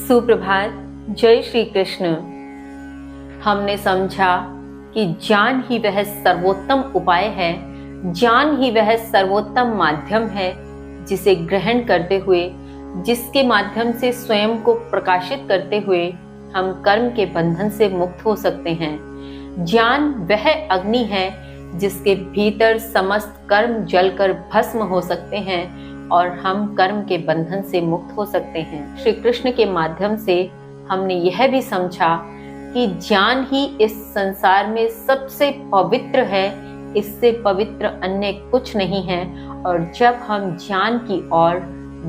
सुप्रभात। जय श्री कृष्ण। हमने समझा कि ज्ञान ही वह सर्वोत्तम उपाय है, ज्ञान ही वह सर्वोत्तम माध्यम है जिसे ग्रहण करते हुए, जिसके माध्यम से स्वयं को प्रकाशित करते हुए हम कर्म के बंधन से मुक्त हो सकते हैं। ज्ञान वह अग्नि है जिसके भीतर समस्त कर्म जलकर भस्म हो सकते हैं और हम कर्म के बंधन से मुक्त हो सकते हैं। श्री कृष्ण के माध्यम से हमने यह भी समझा कि ज्ञान ही इस संसार में सबसे पवित्र है, इससे पवित्र अन्य कुछ नहीं है। और जब हम ज्ञान की ओर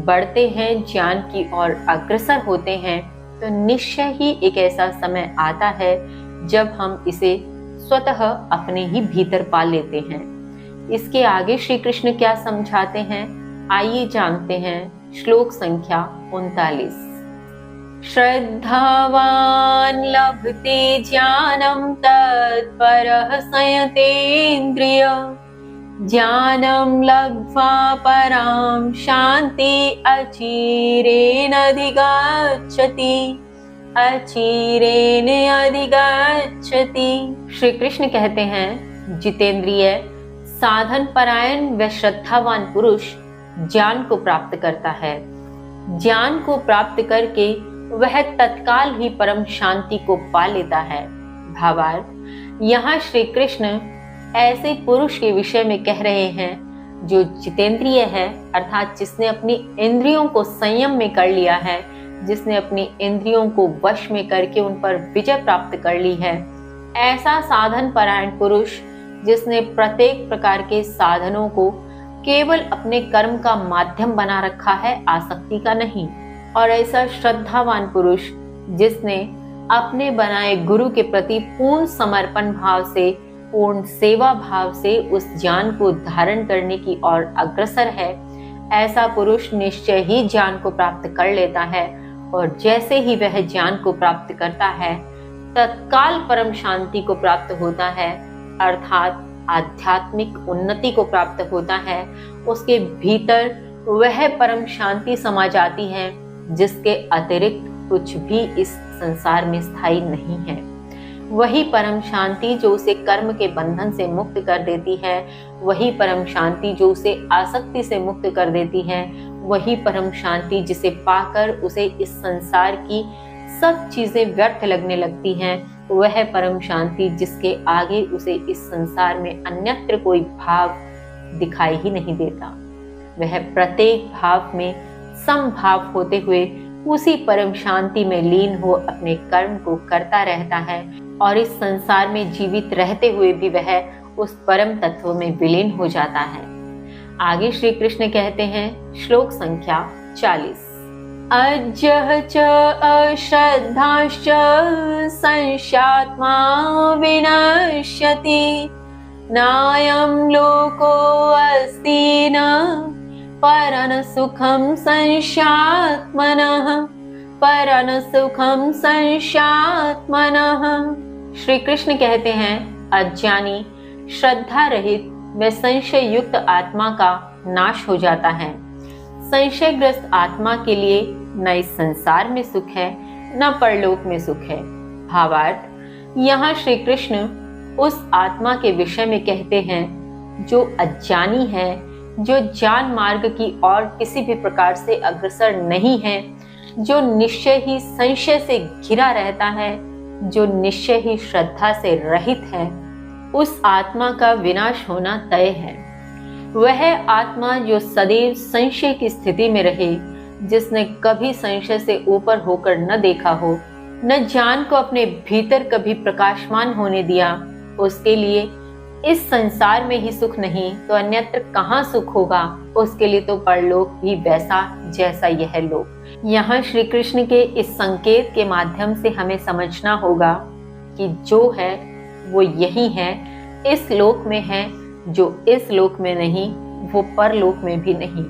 बढ़ते हैं, ज्ञान की ओर अग्रसर होते हैं, तो निश्चय ही एक ऐसा समय आता है जब हम इसे स्वतः अपने ही भीतर पा लेते हैं। इसके आगे श्री कृष्ण क्या समझाते हैं, आइए जानते हैं। श्लोक संख्या 39। श्रद्धावान लभते ज्ञानम तत्परः संयतेन्द्रिय, ज्ञानम लब्ध्वा पराम शांति अचिरेण अधिगच्छति, अचिरेण अधिगच्छति। श्री कृष्ण कहते हैं, जितेंद्रिय, साधन परायण व श्रद्धावान पुरुष ज्ञान को प्राप्त करता है। ज्ञान को प्राप्त करके वह तत्काल ही परम शांति को पा लेता है। भावार्थ, यहाँ श्री कृष्ण ऐसे पुरुष के विषय में कह रहे हैं जो जितेंद्रिय है, अर्थात जिसने अपनी इंद्रियों को संयम में कर लिया है, जिसने अपनी इंद्रियों को वश में करके उन पर विजय प्राप्त कर ली है। ऐसा साधन परायण पुरुष जिसने प्रत्येक प्रकार के साधनों को केवल अपने कर्म का माध्यम बना रखा है, आसक्ति का नहीं। और ऐसा श्रद्धावान पुरुष जिसने अपने बनाए गुरु के प्रति पूर्ण समर्पण भाव से, पूर्ण सेवा भाव से उस ज्ञान को धारण करने की ओर अग्रसर है। ऐसा पुरुष निश्चय ही ज्ञान को प्राप्त कर लेता है और जैसे ही वह ज्ञान को प्राप्त करता है, तत्काल परम शांति को प्राप्त होता है, अर्थात आध्यात्मिक उन्नति को प्राप्त होता है। उसके भीतर वह परम शांति समा जाती है जिसके अतिरिक्त कुछ भी इस संसार में स्थायी नहीं है। वही परम शांति जो उसे कर्म के बंधन से मुक्त कर देती है, वही परम शांति जो उसे आसक्ति से मुक्त कर देती है, वही परम शांति जिसे पाकर उसे इस संसार की सब चीजें व्यर्थ लगने लगती हैं, वह परम शांति जिसके आगे उसे इस संसार में अन्यत्र कोई भाव दिखाई ही नहीं देता। वह प्रत्येक भाव में समभाव होते हुए उसी परम शांति में लीन हो अपने कर्म को करता रहता है और इस संसार में जीवित रहते हुए भी वह उस परम तत्व में विलीन हो जाता है। आगे श्री कृष्ण कहते हैं, श्लोक संख्या 40। अज्जः च अश्रद्धाश्च संशयात्मा विनश्यति, नायं लोको अस्ति न परं सुखं संशयात्मनः, परं सुखं संशयात्मनः। श्री कृष्ण कहते हैं, अज्ञानी, श्रद्धा रहित व संशय युक्त आत्मा का नाश हो जाता है। संशयग्रस्त आत्मा के लिए न इस संसार में सुख है, न परलोक में सुख है। भावार्थ, यहाँ श्री कृष्ण उस आत्मा के विषय में कहते हैं जो अज्ञानी है, जो ज्ञान मार्ग की ओर किसी भी प्रकार से अग्रसर नहीं है, जो निश्चय ही संशय से घिरा रहता है, जो निश्चय ही श्रद्धा से रहित है। उस आत्मा का विनाश होना तय है। वह आत्मा जो सदैव संशय की स्थिति में रहे, जिसने कभी संशय से ऊपर होकर न देखा हो, न ज्ञान को अपने भीतर कभी प्रकाशमान होने दिया, उसके लिए इस संसार में ही सुख नहीं तो अन्यत्र कहाँ सुख होगा। उसके लिए तो परलोक भी वैसा जैसा यह लोक। यहाँ श्री कृष्ण के इस संकेत के माध्यम से हमें समझना होगा कि जो है वो यही है, इस लोक में है। जो इस लोक में नहीं वो परलोक में भी नहीं,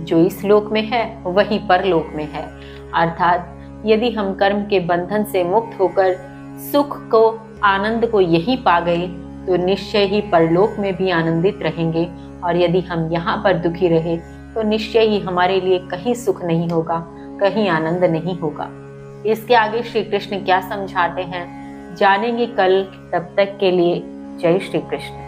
जो इस लोक में है वही परलोक में है। अर्थात यदि हम कर्म के बंधन से मुक्त होकर सुख को, आनंद को यही पा गए तो निश्चय ही परलोक में भी आनंदित रहेंगे। और यदि हम यहाँ पर दुखी रहे तो निश्चय ही हमारे लिए कहीं सुख नहीं होगा, कहीं आनंद नहीं होगा। इसके आगे श्री कृष्ण क्या समझाते हैं जानेंगे कल। तब तक के लिए जय श्री कृष्ण।